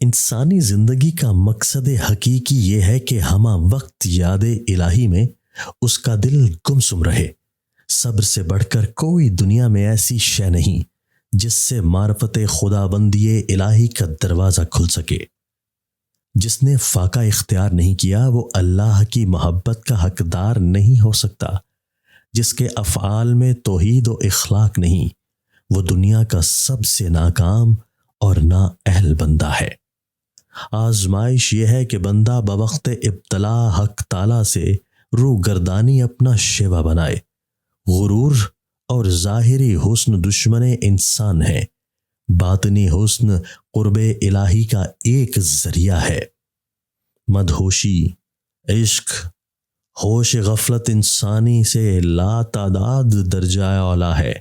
انسانی زندگی کا مقصد حقیقی یہ ہے کہ ہمہ وقت یاد الہی میں اس کا دل گمسم رہے۔ صبر سے بڑھ کر کوئی دنیا میں ایسی شے نہیں جس سے معرفت خداوندی الہی کا دروازہ کھل سکے۔ جس نے فاقہ اختیار نہیں کیا وہ اللہ کی محبت کا حقدار نہیں ہو سکتا۔ جس کے افعال میں توحید و اخلاق نہیں وہ دنیا کا سب سے ناکام اور نااہل بندہ ہے۔ آزمائش یہ ہے کہ بندہ بوقت ابتلا حق تعالی سے روح گردانی اپنا شیوا بنائے۔ غرور اور ظاہری حسن دشمن انسان ہے، باطنی حسن قرب الہی کا ایک ذریعہ ہے۔ مدہوشی، عشق، ہوش غفلت انسانی سے لا تعداد درجہ اعلیٰ ہے۔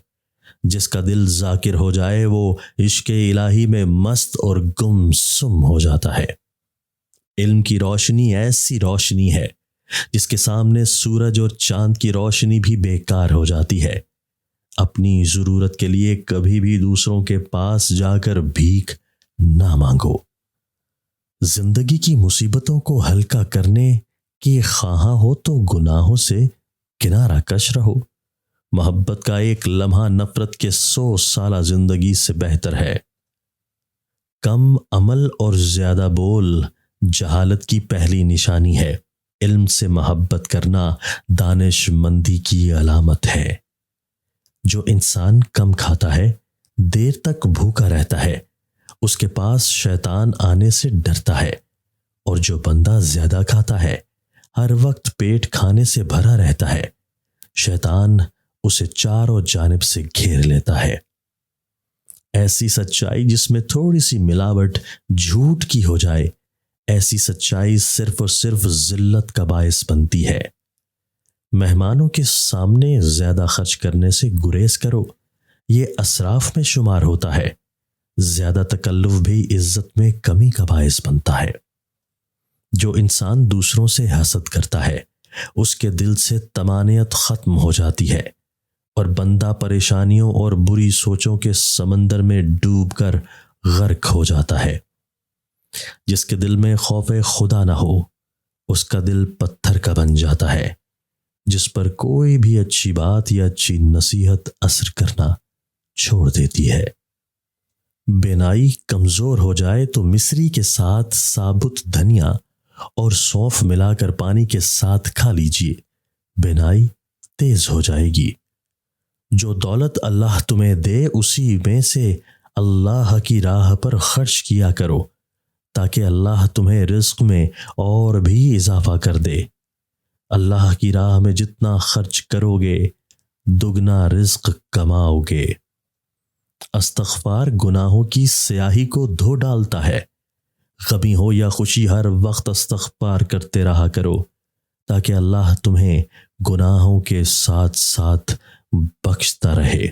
جس کا دل ذاکر ہو جائے وہ عشق الہی میں مست اور گمسم ہو جاتا ہے۔ علم کی روشنی ایسی روشنی ہے جس کے سامنے سورج اور چاند کی روشنی بھی بیکار ہو جاتی ہے۔ اپنی ضرورت کے لیے کبھی بھی دوسروں کے پاس جا کر بھیک نہ مانگو۔ زندگی کی مصیبتوں کو ہلکا کرنے کی خواہاں ہو تو گناہوں سے کنارہ کش رہو۔ محبت کا ایک لمحہ نفرت کے 100 سالہ زندگی سے بہتر ہے۔ کم عمل اور زیادہ بول جہالت کی پہلی نشانی ہے۔ علم سے محبت کرنا دانش مندی کی علامت ہے۔ جو انسان کم کھاتا ہے دیر تک بھوکا رہتا ہے، اس کے پاس شیطان آنے سے ڈرتا ہے، اور جو بندہ زیادہ کھاتا ہے ہر وقت پیٹ کھانے سے بھرا رہتا ہے، شیطان اسے چاروں جانب سے گھیر لیتا ہے۔ ایسی سچائی جس میں تھوڑی سی ملاوٹ جھوٹ کی ہو جائے، ایسی سچائی صرف اور صرف ذلت کا باعث بنتی ہے۔ مہمانوں کے سامنے زیادہ خرچ کرنے سے گریز کرو، یہ اسراف میں شمار ہوتا ہے۔ زیادہ تکلف بھی عزت میں کمی کا باعث بنتا ہے۔ جو انسان دوسروں سے حسد کرتا ہے اس کے دل سے طمانینت ختم ہو جاتی ہے، اور بندہ پریشانیوں اور بری سوچوں کے سمندر میں ڈوب کر غرق ہو جاتا ہے۔ جس کے دل میں خوف خدا نہ ہو اس کا دل پتھر کا بن جاتا ہے، جس پر کوئی بھی اچھی بات یا اچھی نصیحت اثر کرنا چھوڑ دیتی ہے۔ بینائی کمزور ہو جائے تو مصری کے ساتھ ثابت دھنیا اور سونف ملا کر پانی کے ساتھ کھا لیجیے، بینائی تیز ہو جائے گی۔ جو دولت اللہ تمہیں دے اسی میں سے اللہ کی راہ پر خرچ کیا کرو تاکہ اللہ تمہیں رزق میں اور بھی اضافہ کر دے۔ اللہ کی راہ میں جتنا خرچ کرو گے دگنا رزق کماؤ گے۔ استغفار گناہوں کی سیاہی کو دھو ڈالتا ہے۔ غمی ہو یا خوشی ہر وقت استغفار کرتے رہا کرو تاکہ اللہ تمہیں گناہوں کے ساتھ ساتھ بخشتا رہے۔